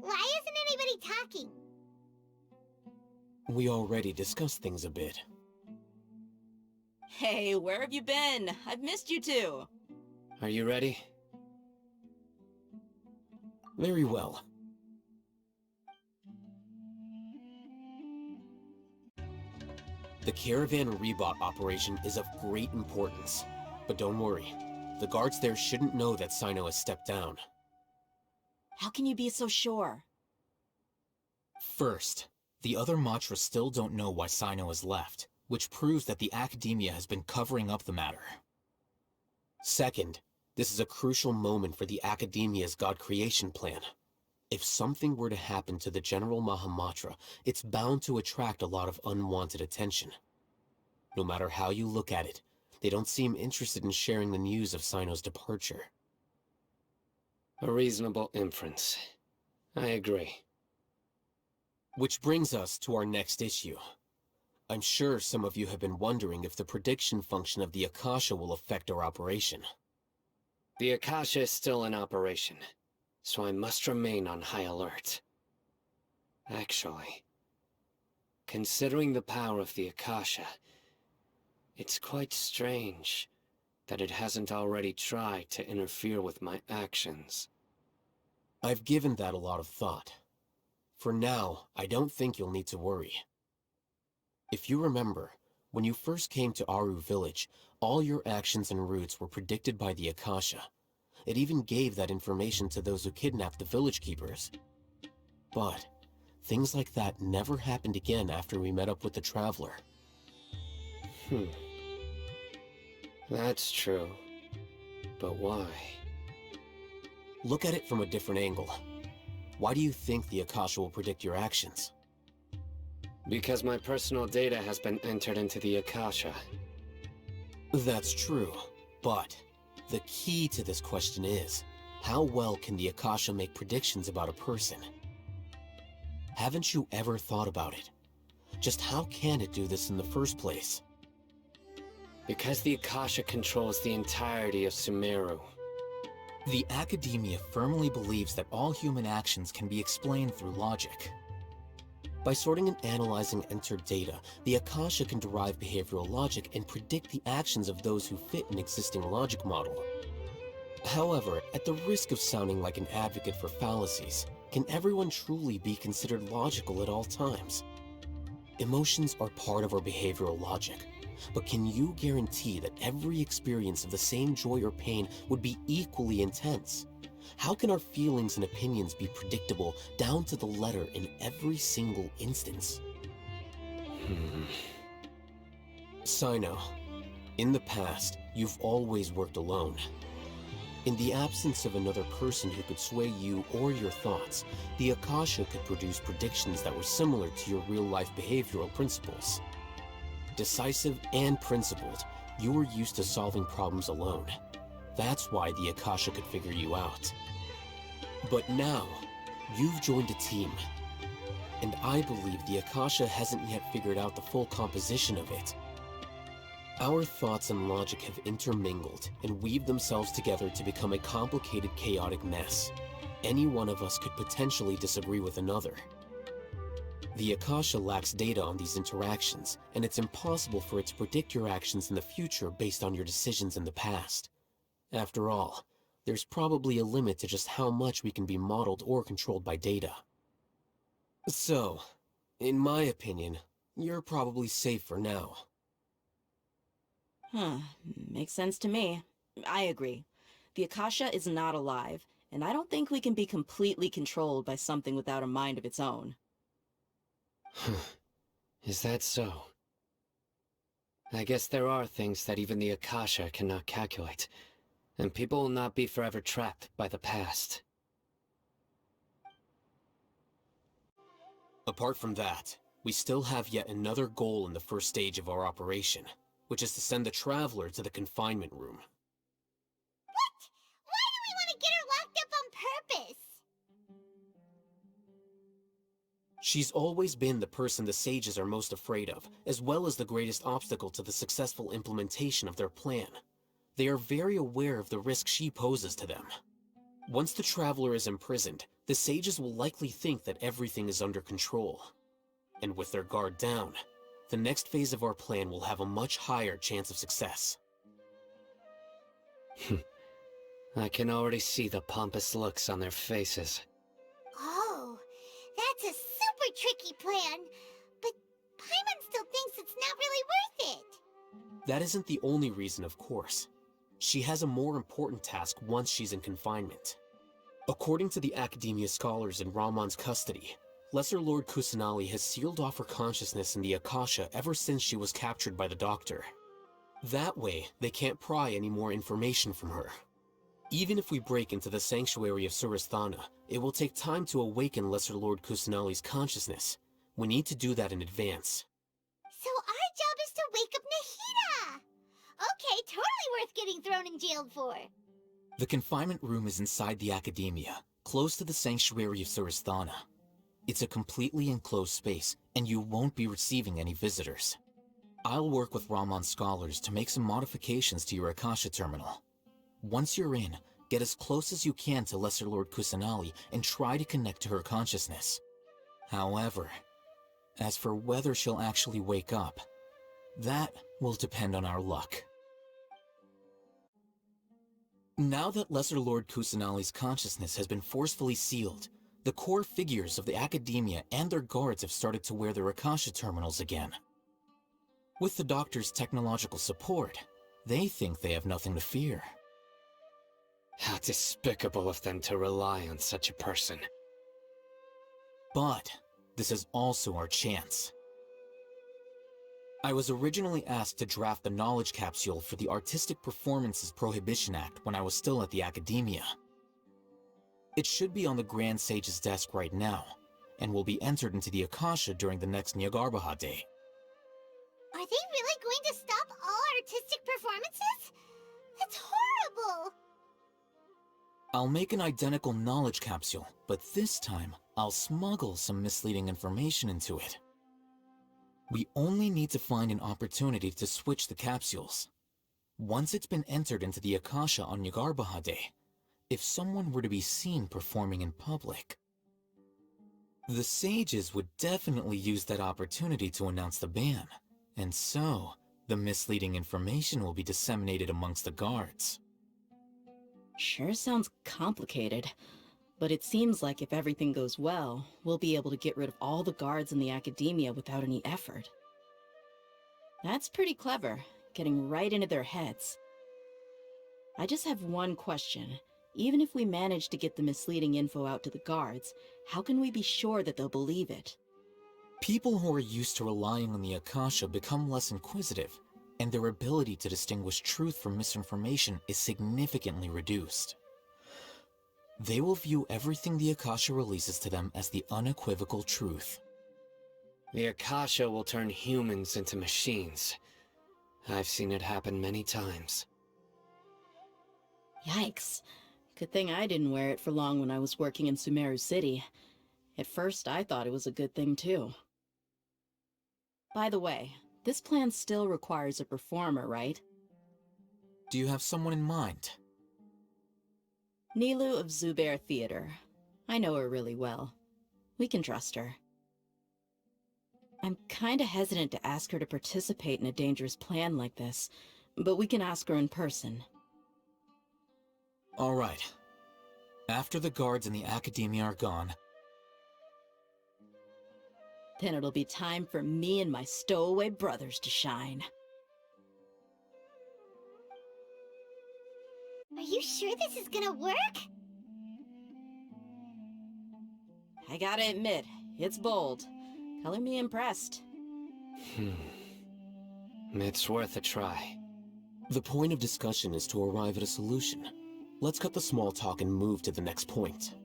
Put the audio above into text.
Why isn't anybody talking? We already discussed things a bit. Hey, where have you been? I've missed you too. Are you ready? Very well. The Caravan Rebot operation is of great importance. But don't worry, the guards there shouldn't know that Sino has stepped down. How can you be so sure? First, the other Matra still don't know why Sino has left, which proves that the Academia has been covering up the matter. Second, this is a crucial moment for the Academia's God creation plan. If something were to happen to the General Mahamatra, it's bound to attract a lot of unwanted attention. No matter how you look at it, they don't seem interested in sharing the news of Sino's departure. A reasonable inference. I agree. Which brings us to our next issue. I'm sure some of you have been wondering if the prediction function of the Akasha will affect our operation. The Akasha is still in operation, so I must remain on high alert. Actually, considering the power of the Akasha, it's quite strange that it hasn't already tried to interfere with my actions. I've given that a lot of thought. For now, I don't think you'll need to worry. If you remember, when you first came to Aru Village, all your actions and routes were predicted by the Akasha. It even gave that information to those who kidnapped the village keepers. But things like that never happened again after we met up with the Traveler. That's true. But why? Look at it from a different angle. Why do you think the Akasha will predict your actions? Because my personal data has been entered into the Akasha. That's true, but the key to this question is, how well can the Akasha make predictions about a person? Haven't you ever thought about it? Just how can it do this in the first place? Because the Akasha controls the entirety of Sumeru. The Academia firmly believes that all human actions can be explained through logic. By sorting and analyzing entered data, the Akasha can derive behavioral logic and predict the actions of those who fit an existing logic model. However, at the risk of sounding like an advocate for fallacies, can everyone truly be considered logical at all times? Emotions are part of our behavioral logic, but can you guarantee that every experience of the same joy or pain would be equally intense? How can our feelings and opinions be predictable down to the letter in every single instance? Sino, in the past, you've always worked alone. In the absence of another person who could sway you or your thoughts, the Akasha could produce predictions that were similar to your real-life behavioral principles. Decisive and principled, you were used to solving problems alone. That's why the Akasha could figure you out. But now, you've joined a team. And I believe the Akasha hasn't yet figured out the full composition of it. Our thoughts and logic have intermingled and weaved themselves together to become a complicated, chaotic mess. Any one of us could potentially disagree with another. The Akasha lacks data on these interactions, and it's impossible for it to predict your actions in the future based on your decisions in the past. After all, there's probably a limit to just how much we can be modeled or controlled by data. So, in my opinion, you're probably safe for now. Makes sense to me. I agree. The Akasha is not alive, and I don't think we can be completely controlled by something without a mind of its own. Is that so? I guess there are things that even the Akasha cannot calculate, and people will not be forever trapped by the past. Apart from that, we still have yet another goal in the first stage of our operation, which is to send the Traveler to the confinement room. What? Why do we want to get her locked up on purpose? She's always been the person the sages are most afraid of, as well as the greatest obstacle to the successful implementation of their plan. They are very aware of the risk she poses to them. Once the Traveler is imprisoned, the sages will likely think that everything is under control. And with their guard down, the next phase of our plan will have a much higher chance of success. I can already see the pompous looks on their faces. Oh, that's a super tricky plan. But Paimon still thinks it's not really worth it. That isn't the only reason, of course. She has a more important task once she's in confinement. According to the Academia scholars in Ramon's custody, Lesser Lord Kusanali has sealed off her consciousness in the Akasha ever since she was captured by the Doctor. That way, they can't pry any more information from her. Even if we break into the sanctuary of Surasthana, it will take time to awaken Lesser Lord Kusanali's consciousness. We need to do that in advance. So our job is to wake up Nahida! Okay, totally worth getting thrown in jail for. The confinement room is inside the Academia, close to the sanctuary of Surasthana. It's a completely enclosed space, and you won't be receiving any visitors. I'll work with Ramon's scholars to make some modifications to your Akasha terminal. Once you're in, get as close as you can to Lesser Lord Kusanali and try to connect to her consciousness. However, as for whether she'll actually wake up, that will depend on our luck. Now that Lesser Lord Kusanali's consciousness has been forcefully sealed, the core figures of the Academia and their guards have started to wear their Akasha terminals again. With the Doctor's technological support, they think they have nothing to fear. How despicable of them to rely on such a person. But this is also our chance. I was originally asked to draft the knowledge capsule for the Artistic Performances Prohibition Act when I was still at the Academia. It should be on the Grand Sage's desk right now, and will be entered into the Akasha during the next Nyargarbaha Day. Are they really going to stop all artistic performances? That's horrible! I'll make an identical knowledge capsule, but this time I'll smuggle some misleading information into it. We only need to find an opportunity to switch the capsules. Once it's been entered into the Akasha on Nyargarbaha Day, if someone were to be seen performing in public, the sages would definitely use that opportunity to announce the ban, and so the misleading information will be disseminated amongst the guards. Sure sounds complicated, but it seems like if everything goes well, we'll be able to get rid of all the guards in the Academia without any effort. That's pretty clever, getting right into their heads. I just have one question. Even if we manage to get the misleading info out to the guards, how can we be sure that they'll believe it? People who are used to relying on the Akasha become less inquisitive, and their ability to distinguish truth from misinformation is significantly reduced. They will view everything the Akasha releases to them as the unequivocal truth. The Akasha will turn humans into machines. I've seen it happen many times. Yikes. Good thing I didn't wear it for long when I was working in Sumeru City. At first, I thought it was a good thing too. By the way, this plan still requires a performer, right? Do you have someone in mind? Nilu of Zubair Theater. I know her really well. We can trust her. I'm kinda hesitant to ask her to participate in a dangerous plan like this, but we can ask her in person. All right. After the guards in the Academia are gone, Then it'll be time for me and my stowaway brothers to shine. Are you sure this is gonna work? I gotta admit, it's bold. Color me impressed. It's worth a try. The point of discussion is to arrive at a solution. Let's cut the small talk and move to the next point.